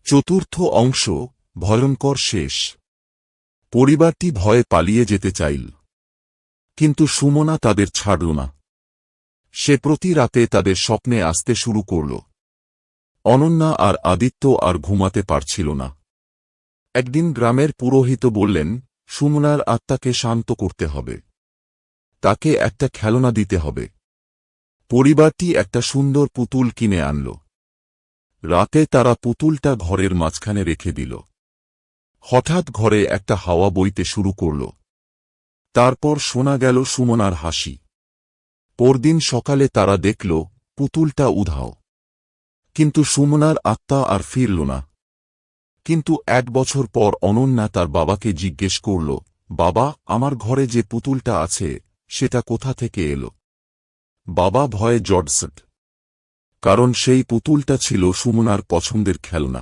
চতুর্থ অংশ, ভয়ঙ্কর শেষ। পরিবারটি ভয়ে পালিয়ে যেতে চাইল, কিন্তু সুমনা তাদের ছাড়ল না। সে প্রতি রাতে তাদের স্বপ্নে আসতে শুরু করল। অনন্যা আর আদিত্য আর ঘুমাতে পারছিল না। একদিন গ্রামের পুরোহিত বললেন, সুমনার আত্মাকে শান্ত করতে হবে, তাকে একটা খেলনা দিতে হবে। পরিবারটি একটা সুন্দর পুতুল কিনে আনল। রাতে তারা পুতুলটা ঘরের মাঝখানে রেখে দিল। হঠাৎ ঘরে একটা হাওয়া বইতে শুরু করল। তারপর শোনা গেল সুমনার হাসি। পরদিন সকালে তারা দেখল পুতুলটা উধাও, কিন্তু সুমনার আত্মা আর ফিরল না। কিন্তু 1 বছর পর অনন্যা তার বাবাকে জিজ্ঞেস করল, বাবা, আমার ঘরে যে পুতুলটা আছে সেটা কোথা থেকে এলো? বাবা ভয়ে জড়সড়, কারণ সেই পুতুলটা ছিল সুমনার পছন্দের খেলনা।